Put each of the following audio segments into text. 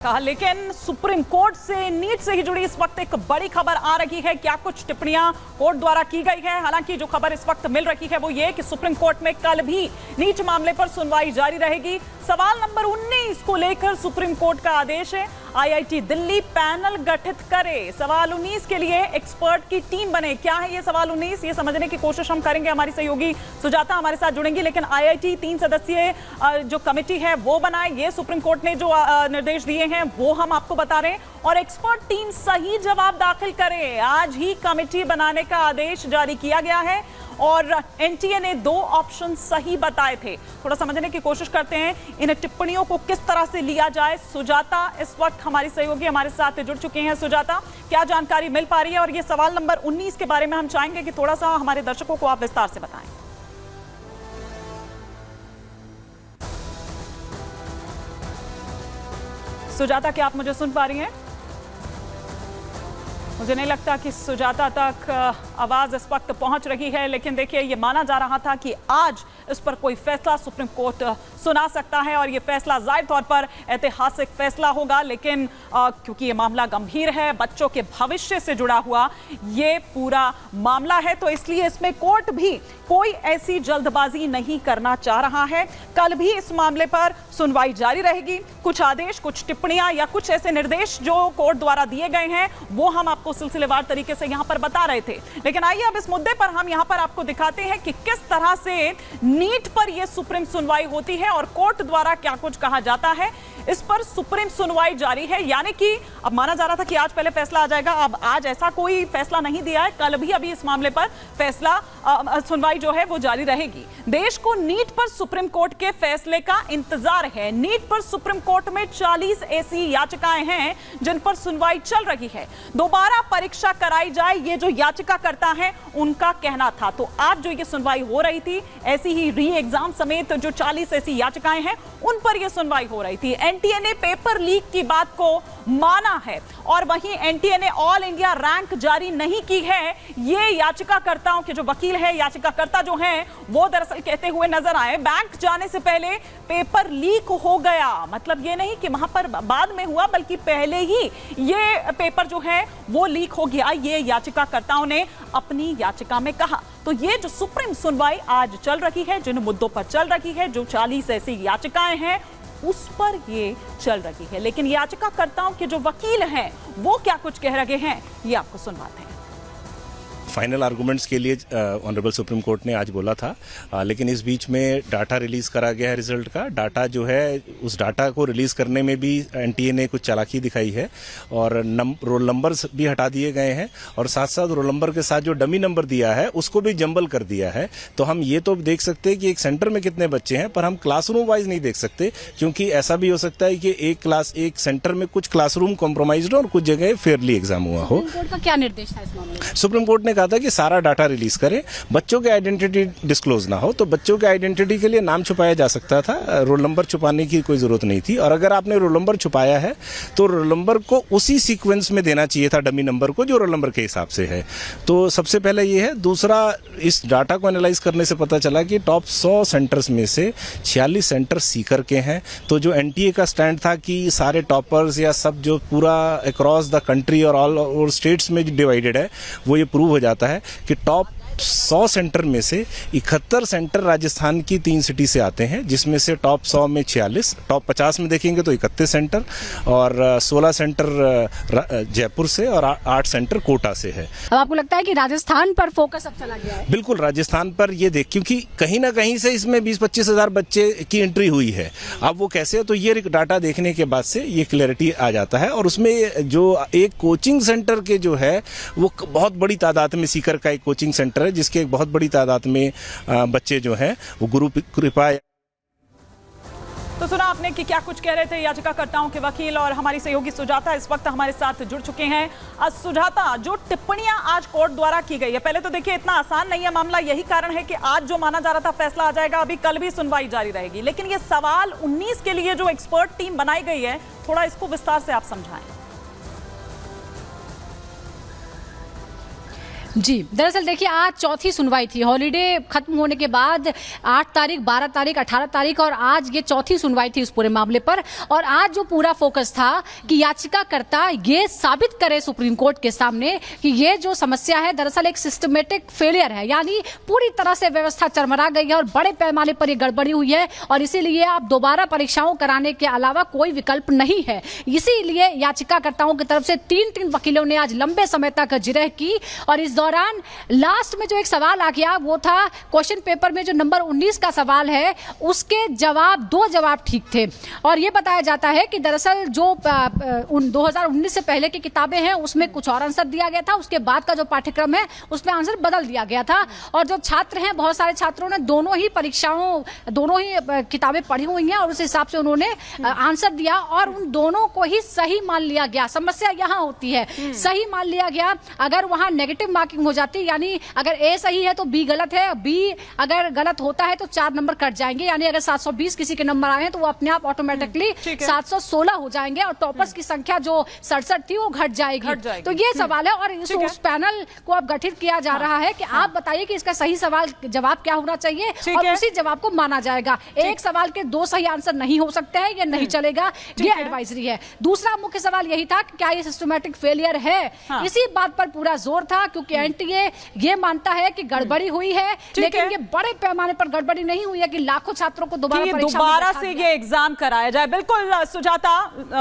कहा, लेकिन supreme court से नीट से ही जुड़ी इस वक्त एक बड़ी खबर आ रही है। क्या कुछ टिप्पणियां कोर्ट द्वारा की गई है। हालांकि जो खबर इस वक्त मिल रही है वो ये कि सुप्रीम कोर्ट में कल भी नीट मामले पर सुनवाई जारी रहेगी। सवाल नंबर 19 को लेकर सुप्रीम कोर्ट का आदेश है, आईआईटी दिल्ली पैनल गठित करे। सवाल 19 के लिए एक्सपर्ट की टीम बने। क्या है ये सवाल 19, ये समझने की कोशिश हम करेंगे। हमारी सहयोगी सुजाता हमारे साथ जुड़ेंगी। लेकिन आईआईटी 3 सदस्यीय जो कमेटी है वो बनाए, ये सुप्रीम कोर्ट ने जो निर्देश दिए हैं वो हम आपको बता रहे हैं। और एक्सपर्ट टीम सही जवाब दाखिल करे, आज ही कमेटी बनाने का आदेश जारी किया गया है। और एनटीए ने 2 ऑप्शन सही बताए थे। थोड़ा समझने की कोशिश करते हैं इन टिप्पणियों को किस तरह से लिया जाए। सुजाता इस वक्त हमारी सहयोगी हमारे साथ जुड़ चुके हैं। सुजाता, क्या जानकारी मिल पा रही है? और ये सवाल नंबर 19 के बारे में हम चाहेंगे कि थोड़ा सा हमारे दर्शकों को आप विस्तार से बताएं। सुजाता, क्या आप मुझे सुन पा रही हैं? मुझे नहीं लगता कि सुजाता तक आवाज इस वक्त पहुंच रही है। लेकिन देखिए, ये माना जा रहा था कि आज इस पर कोई फैसला सुप्रीम कोर्ट सुना सकता है और ये फैसला जाहिर तौर पर ऐतिहासिक फैसला होगा। लेकिन क्योंकि ये मामला गंभीर है, बच्चों के भविष्य से जुड़ा हुआ ये पूरा मामला है, तो इसलिए इसमें कोर्ट भी कोई ऐसी जल्दबाजी नहीं करना चाह रहा है। कल भी इस मामले पर सुनवाई जारी रहेगी। कुछ आदेश, कुछ टिप्पणियां या कुछ ऐसे निर्देश जो कोर्ट द्वारा दिए गए हैं वो हम आपको सिलसिलेवार तरीके से यहां पर बता रहे थे। लेकिन आइए अब इस मुद्दे पर हम यहां पर आपको दिखाते हैं कि किस तरह से नीट पर यह सुप्रीम सुनवाई होती है और कोर्ट द्वारा क्या कुछ कहा जाता है। इस पर सुप्रीम सुनवाई जारी है, यानी कि अब माना जा रहा था कि आज पहले फैसला आ जाएगा, अब आज ऐसा कोई फैसला नहीं दिया है। कल भी अभी इस मामले पर फैसला सुनवाई जो है वो जारी रहेगी। देश को नीट पर सुप्रीम कोर्ट के फैसले का इंतजार है। नीट पर सुप्रीम कोर्ट में 40 ऐसी याचिकाएं हैं जिन पर सुनवाई चल रही है। दोबारा परीक्षा कराई जाए, ये जो याचिका करता है उनका कहना था। तो आज जो ये सुनवाई हो रही थी, ऐसी ही री एग्जाम समेत जो 40 ऐसी याचिकाएं हैं उन पर यह सुनवाई हो रही थी। एनटीए ने पेपर लीक की बात को माना है और वहीं एनटीए ने ऑल इंडिया रैंक जारी नहीं की है। ये याचिकाकर्ताओं के जो वकील है, याचिकाकर्ता जो हैं, वो दरअसल कहते हुए नजर आए, बैंक जाने से पहले पेपर लीक हो गया। मतलब ये नहीं कि वहां पर बाद में हुआ, बल्कि पहले ही ये पेपर जो है वो लीक हो गया। ये याचिकाकर्ताओं ने अपनी याचिका में कहा। तो ये जो सुप्रीम सुनवाई आज चल रही है, जिन मुद्दों पर चल रही है, जो 40 ऐसी याचिकाएं हैं उस पर ये चल रही है। लेकिन याचिकाकर्ताओं के जो वकील हैं वो क्या कुछ कह रहे हैं, ये आपको सुनवाते हैं। फाइनल आर्गुमेंट्स के लिए ऑनरेबल सुप्रीम कोर्ट ने आज बोला था, लेकिन इस बीच में डाटा रिलीज करा गया है। रिजल्ट का डाटा जो है, उस डाटा को रिलीज करने में भी एनटीए ने कुछ चालाकी दिखाई है और रोल नंबर्स भी हटा दिए गए हैं और साथ साथ रोल नंबर के साथ जो डमी नंबर दिया है उसको भी जंबल कर दिया है। तो हम ये तो देख सकते हैं कि एक सेंटर में कितने बच्चे हैं, पर हम क्लासरूम वाइज नहीं देख सकते, क्योंकि ऐसा भी हो सकता है कि एक सेंटर में कुछ क्लासरूम कॉम्प्रोमाइज्ड हो और कुछ जगह फेयरली एग्जाम हुआ हो। सुप्रीम कोर्ट का क्या निर्देश था इस मामले में? सुप्रीम कोर्ट ने कहा था कि सारा डाटा रिलीज करें, बच्चों के आइडेंटिटी डिस्क्लोज ना हो। तो बच्चों के आइडेंटिटी के लिए नाम छुपाया जा सकता था, रोल नंबर छुपाने की कोई जरूरत नहीं थी। और अगर आपने रोल नंबर छुपाया है तो रोल नंबर को उसी सीक्वेंस में देना चाहिए था, डमी नंबर को, जो रोल नंबर के हिसाब से है। तो सबसे पहले ये है। दूसरा, इस डाटा को एनालाइज करने से पता चला कि टॉप 100 सेंटर्स में से 46 सेंटर सीकर के हैं। तो जो एनटीए का स्टैंड था कि सारे टॉपर्स या सब जो पूरा अक्रॉस द कंट्री और ऑल ओवर स्टेट्स में डिवाइडेड है, वो ये प्रूव हो जाता है कि टॉप 100 सेंटर में से 71 सेंटर राजस्थान की 3 सिटी से आते हैं, जिसमें से टॉप 100 में 46, टॉप 50 में देखेंगे तो 31 सेंटर और 16 सेंटर जयपुर से और 8 सेंटर कोटा से है। अब आपको लगता है कि राजस्थान पर फोकस अब चला गया है? बिल्कुल, राजस्थान पर ये देख, क्योंकि कहीं ना कहीं से इसमें 20-25 हजार बच्चे की एंट्री हुई है। अब वो कैसे, तो ये डाटा देखने के बाद से ये क्लैरिटी आ जाता है। और उसमें जो एक कोचिंग सेंटर के जो है वो बहुत बड़ी तादाद में, सीकर का एक कोचिंग सेंटर है जिसके एक बहुत बड़ी तादाद में बच्चे जो हैं वो गुरु कृपा। तो सुना आपने कि क्या कुछ कह रहे थे याचिकाकर्ताओं के वकील, और हमारी सहयोगी सुजाता इस वक्त हमारे साथ जुड़ चुके हैं। सुजाता, जो टिप्पणियां आज कोर्ट द्वारा की गई है, पहले तो देखिए इतना आसान नहीं है मामला, यही कारण है कि आज जो माना जा रहा था फैसला आ जाएगा, अभी कल भी सुनवाई जारी रहेगी। लेकिन ये सवाल 19 के लिए जो एक्सपर्ट टीम बनाई गई है, थोड़ा इसको विस्तार से आप समझाएं। जी, दरअसल देखिए आज चौथी सुनवाई थी। हॉलीडे खत्म होने के बाद 8 तारीख, 12 तारीख, 18 तारीख और आज ये चौथी सुनवाई थी इस पूरे मामले पर। और आज जो पूरा फोकस था कि याचिकाकर्ता ये साबित करे सुप्रीम कोर्ट के सामने कि ये जो समस्या है दरअसल एक सिस्टमेटिक फेलियर है, यानी पूरी तरह से व्यवस्था चरमरा गई है और बड़े पैमाने पर ये गड़बड़ी हुई है और इसीलिए आप दोबारा परीक्षाओं कराने के अलावा कोई विकल्प नहीं है। इसीलिए याचिकाकर्ताओं की तरफ से 3 वकीलों ने आज लंबे समय तक जिरह की और इस दौरान लास्ट में जो एक सवाल आ गया वो था क्वेश्चन पेपर में जो नंबर 19 का सवाल है उसके जवाब, 2 जवाब ठीक थे। और ये बताया जाता है कि दरअसल जो 2019 से पहले की किताबें हैं उसमें कुछ और आंसर दिया गया था, उसके बाद का जो पाठ्यक्रम है उसमें आंसर बदल दिया गया था। और जो छात्र हैं, बहुत सारे छात्रों ने दोनों ही किताबें पढ़ी हुई हैं और उस हिसाब से उन्होंने आंसर दिया और उन दोनों को ही सही मान लिया गया। समस्या यहाँ होती है, सही मान लिया गया। अगर वहां नेगेटिव मार्किंग हो जाती, यानी अगर ए सही है तो बी गलत है, बी अगर गलत होता है तो 4 नंबर कट जाएंगे, यानी अगर 720 किसी के नंबर आए हैं तो वो अपने आप ऑटोमेटिकली 716 हो जाएंगे और टॉपर्स की संख्या जो 67 थी वो घट जाएगी। तो ये सवाल है और उस पैनल को अब गठित किया जा रहा है कि आप बताइए कि इसका सही सवाल जवाब क्या होना चाहिए और उसी जवाब को माना जाएगा। एक सवाल के 2 सही आंसर नहीं हो सकते हैं, ये नहीं चलेगा, ये एडवाइजरी है। दूसरा मुख्य सवाल यही था कि क्या ये सिस्टमैटिक फेलियर है। इसी बात पर पूरा जोर था क्योंकि एनटीए ये मानता है कि गड़बड़ी हुई है, लेकिन ये बड़े पैमाने पर गड़बड़ी नहीं हुई है कि लाखों छात्रों को दोबारा से ये एग्जाम कराया जाए। बिल्कुल सुजाता,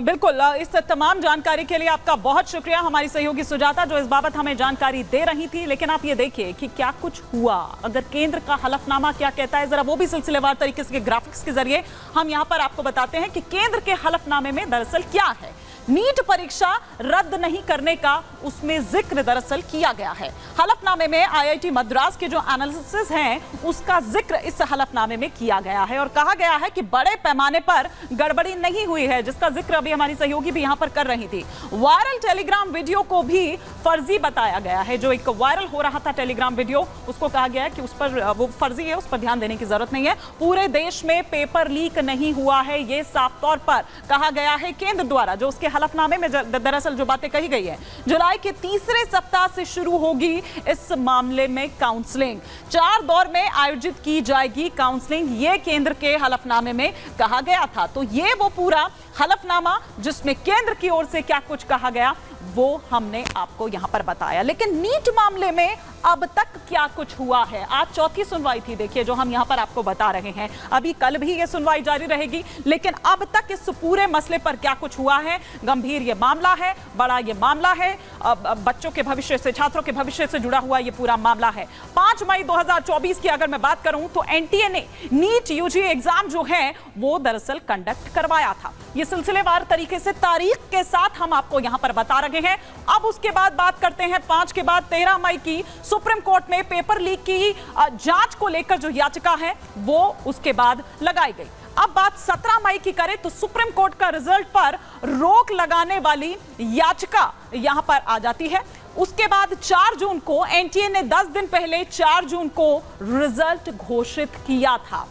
बिल्कुल इस तमाम जानकारी के लिए आपका बहुत शुक्रिया, हमारी सहयोगी सुजाता जो इस बाबत हमें जानकारी दे रही थी। लेकिन आप ये देखिए कि क्या कुछ हुआ, अगर केंद्र का हलफनामा क्या कहता है जरा वो भी सिलसिलेवार तरीके से ग्राफिक्स के जरिए हम यहां पर आपको बताते हैं कि केंद्र के हलफनामे में दरअसल क्या है। नीट परीक्षा रद्द नहीं करने का उसमें जिक्र दरअसल किया गया है। हलफनामे में आईआईटी मद्रास के जो एनालिसिस हैं उसका जिक्र इस हलफनामे में किया गया है और कहा गया है कि बड़े पैमाने पर गड़बड़ी नहीं हुई है, जिसका जिक्र अभी हमारी सहयोगी भी यहां पर कर रही थी। वायरल टेलीग्राम वीडियो को भी फर्जी बताया गया है। जो एक वायरल हो रहा था टेलीग्राम वीडियो, उसको कहा गया है कि उस पर वो फर्जी है, उस पर ध्यान देने की जरूरत नहीं है। पूरे देश में पेपर लीक नहीं हुआ है, ये साफ तौर पर कहा गया है केंद्र द्वारा। जो उसके हलफनामे में दरअसल जो बातें कही गई है, जुलाई के तीसरे सप्ताह से शुरू होगी इस मामले में काउंसलिंग, 4 दौर में आयोजित की जाएगी काउंसलिंग, ये केंद्र के हलफनामे में कहा गया था। तो ये वो पूरा हलफनामा जिसमें केंद्र की ओर से क्या कुछ कहा गया वो हमने आपको यहां पर बताया। लेकिन नीट मामले में अब तक क्या कुछ हुआ है, आज चौथी सुनवाई थी देखिए जो हम यहां पर आपको बता रहे हैं। अभी कल भी ये सुनवाई जारी रहेगी, लेकिन अब तक इस पूरे मसले पर क्या कुछ हुआ है। गंभीर ये मामला है, बड़ा ये मामला है, बच्चों के भविष्य से, छात्रों के भविष्य से जुड़ा हुआ ये पूरा मामला है। 5 मई 2024 की अगर मैं बात करूं तो एनटीए ने नीट यूजी एग्जाम जो है वो दरअसल कंडक्ट करवाया था। ये सिलसिलेवार तरीके से तारीख के साथ हम आपको यहां पर बता रहे हैं। अब उसके बाद बात करते हैं 5 के बाद 13 मई की सुप्रीम कोर्ट में पेपर लीक की जांच को लेकर जो याचिका है वो उसके बाद लगाई गई। अब बात 17 मई की करें तो सुप्रीम कोर्ट का रिजल्ट पर रोक लगाने वाली याचिका यहां पर आ जाती है। उसके बाद 4 जून को एनटीए ने 10 दिन पहले 4 जून को रिजल्ट घोषित किया था।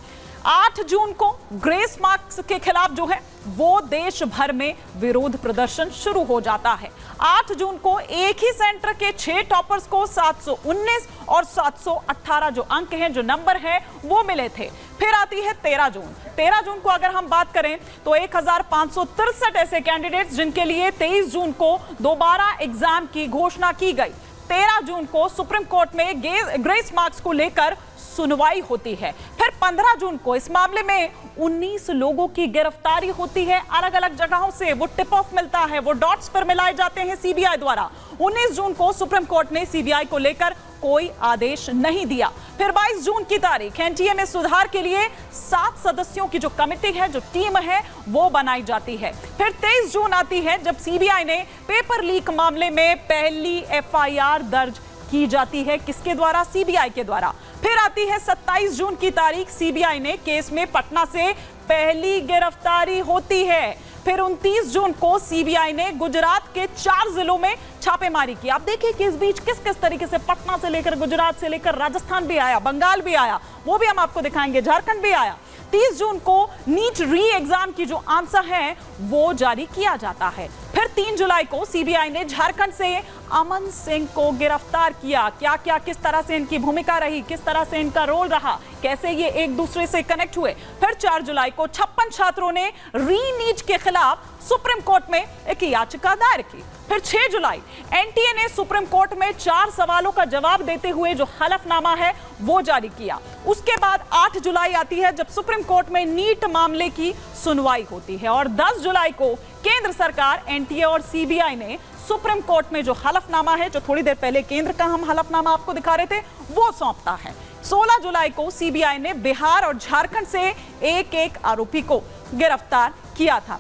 8 जून को ग्रेस मार्क्स के खिलाफ जो है वो देश भर में विरोध प्रदर्शन शुरू हो जाता है। 8 जून को एक ही सेंटर के 6 टॉपर्स को 719 और 718 जो अंक हैं, जो नंबर है वो मिले थे। फिर आती है 13 जून। 13 जून को अगर हम बात करें तो 1563 ऐसे कैंडिडेट्स जिनके लिए 23 जून को दोबारा एग्जाम की घोषणा की गई। 13 जून को सुप्रीम कोर्ट में ग्रेस मार्क्स को लेकर सुनवाई होती है। फिर 15 जून को इस मामले में 19 लोगों की गिरफ्तारी होती है। अलग अलग जगहों से वो टिप ऑफ मिलता है, वो डॉट्स पर मिलाए जाते हैं सीबीआई द्वारा। 19 जून को सुप्रीम कोर्ट ने सीबीआई को लेकर कोई आदेश नहीं दिया। फिर 22 जून की तारीख एनटीए में सुधार के लिए 7 सदस्यों की जो कमेटी है, जो टीम है वो बनाई जाती है। फिर 23 जून आती है जब सीबीआई ने पेपर लीक मामले में पहली एफआईआर दर्ज की जाती है। किसके द्वारा? सीबीआई के द्वारा। फिर आती है 27 जून की तारीख, सीबीआई ने केस में पटना से पहली गिरफ्तारी होती है। फिर 29 जून को सीबीआई ने गुजरात के 4 जिलों में छापेमारी की। आप देखिए कि इस बीच किस किस तरीके से पटना से लेकर गुजरात से लेकर राजस्थान भी आया, बंगाल भी आया, वो भी हम आपको दिखाएंगे, झारखंड भी आया। 30 जून को नीट री एग्जाम की जो आंसर है वो जारी किया जाता है। फिर 3 जुलाई को सीबीआई ने झारखंड से अमन सिंह को गिरफ्तार किया। क्या क्या किस तरह से इनकी भूमिका रही, किस तरह से इनका रोल रहा, कैसे ये एक दूसरे से कनेक्ट हुए। फिर 4 जुलाई को 56 छात्रों ने री-नीट के खिलाफ सुप्रीम कोर्ट में एक याचिका दायर की। फिर 6 जुलाई एनटीए ने सुप्रीम कोर्ट में 4 सवालों का जवाब देते हुए जो हलफनामा है वो जारी किया। उसके बाद 8 जुलाई आती है जब सुप्रीम कोर्ट में नीट मामले की सुनवाई होती है और 10 जुलाई को केंद्र सरकार, एनटीए और सीबीआई ने सुप्रीम कोर्ट में जो हलफनामा है, जो थोड़ी देर पहले केंद्र का हम हलफनामा आपको दिखा रहे थे, वो सौंपता है। 16 जुलाई को सीबीआई ने बिहार और झारखंड से एक एक आरोपी को गिरफ्तार किया था।